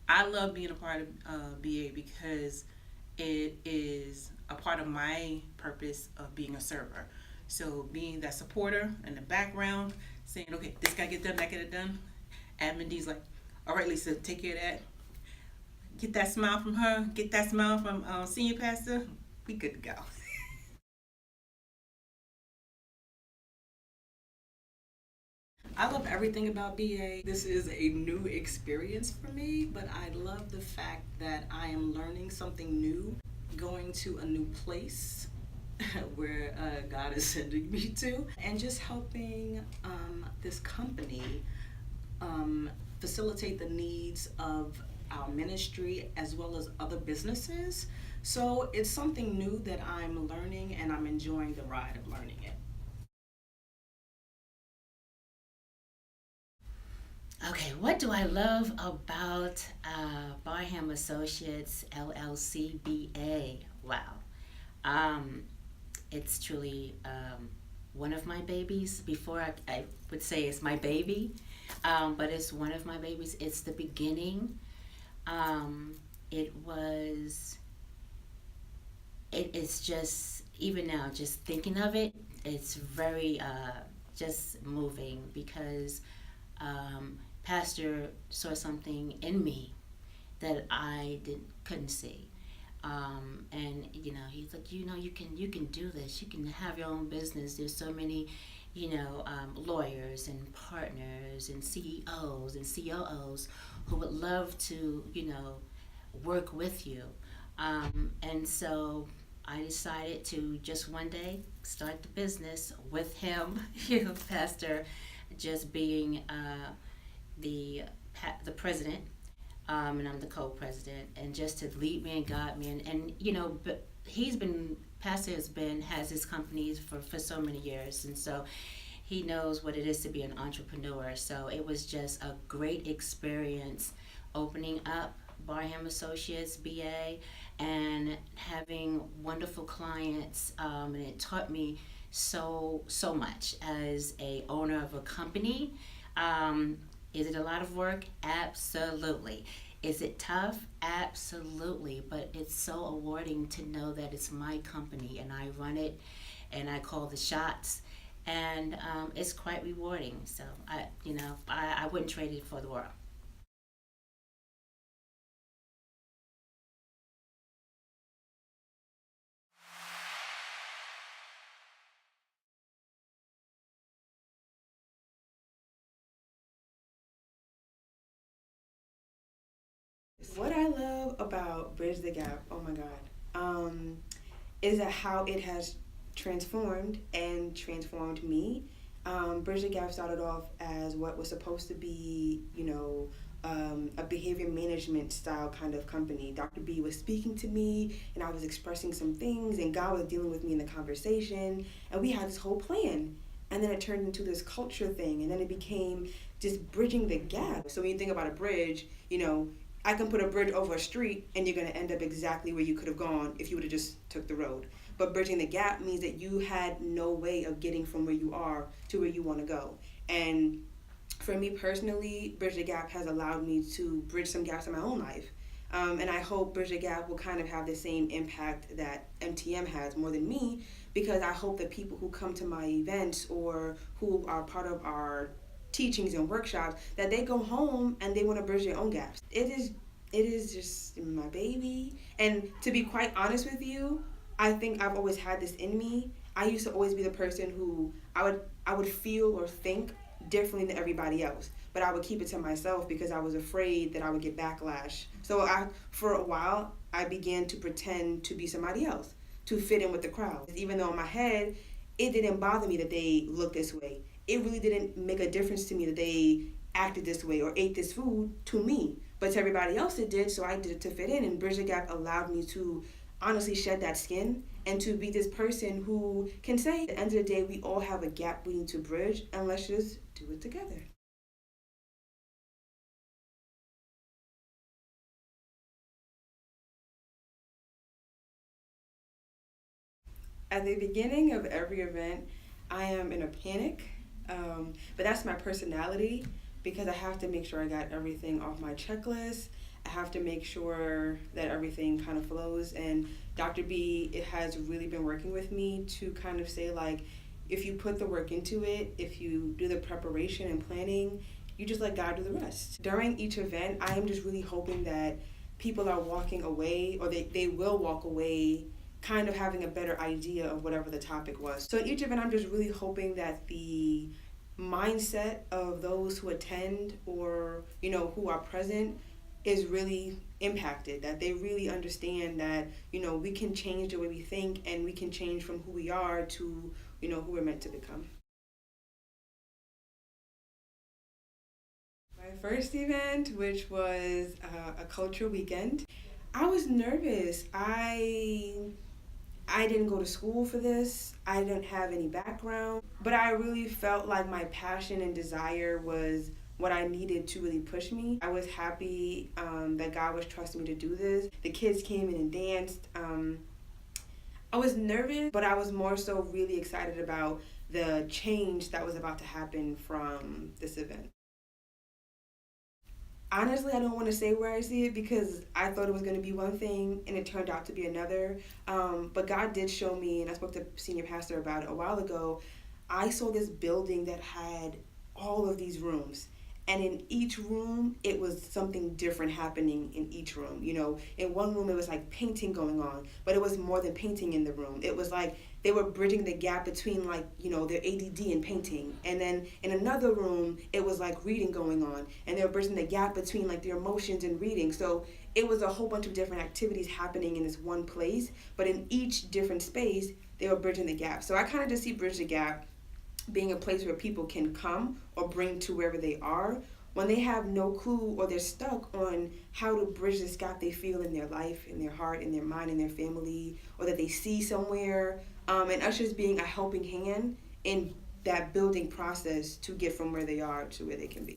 I love being a part of BA because it is a part of my purpose of being a server. So being that supporter in the background, saying, okay, this gotta get done, that get it done. Admin D's like, all right, Lisa, take care of that. Get that smile from her. Get that smile from senior pastor. We good to go. I love everything about BA. This is a new experience for me, but I love the fact that I am learning something new, going to a new place where God is sending me to, and just helping this company facilitate the needs of our ministry as well as other businesses. So it's something new that I'm learning, and I'm enjoying the ride of learning it. Okay, what do I love about Barham Associates LLC BA? Wow. Um, it's truly one of my babies. Before I would say it's my baby, but it's one of my babies. It's the beginning. Um, it was, it's just, even now, just thinking of it, it's very just moving because Pastor saw something in me that I couldn't see. And he's like, you can do this. You can have your own business. There's so many, lawyers and partners and CEOs and COOs who would love to, work with you. And so I decided to just one day start the business with him, Pastor, just being the president, and I'm the co-president, and just to lead me and guide me, and but Pastor has his companies for so many years, and so he knows what it is to be an entrepreneur. So it was just a great experience opening up Barham Associates BA and having wonderful clients, and it taught me so much as a owner of a company. um, is it a lot of work? Absolutely. Is it tough? Absolutely. But it's so rewarding to know that it's my company and I run it and I call the shots. And it's quite rewarding. So I wouldn't trade it for the world. What I love about Bridge the Gap, oh my God, is that how it has transformed and transformed me. Bridge the Gap started off as what was supposed to be, a behavior management style kind of company. Dr. B was speaking to me, and I was expressing some things, and God was dealing with me in the conversation, and we had this whole plan. And then it turned into this culture thing, and then it became just bridging the gap. So when you think about a bridge, I can put a bridge over a street and you're going to end up exactly where you could have gone if you would have just took the road. But bridging the gap means that you had no way of getting from where you are to where you want to go. And for me personally, Bridge the Gap has allowed me to bridge some gaps in my own life. And I hope Bridge the Gap will kind of have the same impact that MTM has more than me, because I hope that people who come to my events or who are part of our teachings and workshops, that they go home and they want to bridge their own gaps. It is just my baby. And to be quite honest with you, I think I've always had this in me. I used to always be the person who I would feel or think differently than everybody else. But I would keep it to myself because I was afraid that I would get backlash. So for a while, I began to pretend to be somebody else, to fit in with the crowd. Even though in my head, it didn't bother me that they looked this way. It really didn't make a difference to me that they acted this way or ate this food to me. But to everybody else it did, so I did it to fit in. And Bridge the Gap allowed me to honestly shed that skin and to be this person who can say, at the end of the day, we all have a gap we need to bridge, and let's just do it together. At the beginning of every event, I am in a panic, but that's my personality because I have to make sure I got everything off my checklist. I have to make sure that everything kind of flows. And Dr. B, it has really been working with me to kind of say, like, if you put the work into it, if you do the preparation and planning, you just let God do the rest. During each event, I am just really hoping that people are walking away, or they will walk away kind of having a better idea of whatever the topic was. So in each event, I'm just really hoping that the mindset of those who attend, or, you know, who are present, is really impacted, that they really understand that, you know, we can change the way we think, and we can change from who we are to, you know, who we're meant to become. My first event, which was a cultural weekend, I was nervous. I didn't go to school for this. I didn't have any background, but I really felt like my passion and desire was what I needed to really push me. I was happy that God was trusting me to do this. The kids came in and danced. I was nervous, but I was more so really excited about the change that was about to happen from this event. Honestly, I don't want to say where I see it, because I thought it was going to be one thing and it turned out to be another. But God did show me, and I spoke to senior pastor about it a while ago. I saw this building that had all of these rooms. And in each room, it was something different happening in each room. You know, in one room, it was like painting going on, but it was more than painting in the room. It was like they were bridging the gap between, like, you know, their ADD and painting. And then in another room, it was like reading going on, and they were bridging the gap between, like, their emotions and reading. So it was a whole bunch of different activities happening in this one place, but in each different space, they were bridging the gap. So I kind of just see Bridge the Gap being a place where people can come or bring to wherever they are when they have no clue, or they're stuck on how to bridge this gap they feel in their life, in their heart, in their mind, in their family, or that they see somewhere. And us just being a helping hand in that building process to get from where they are to where they can be.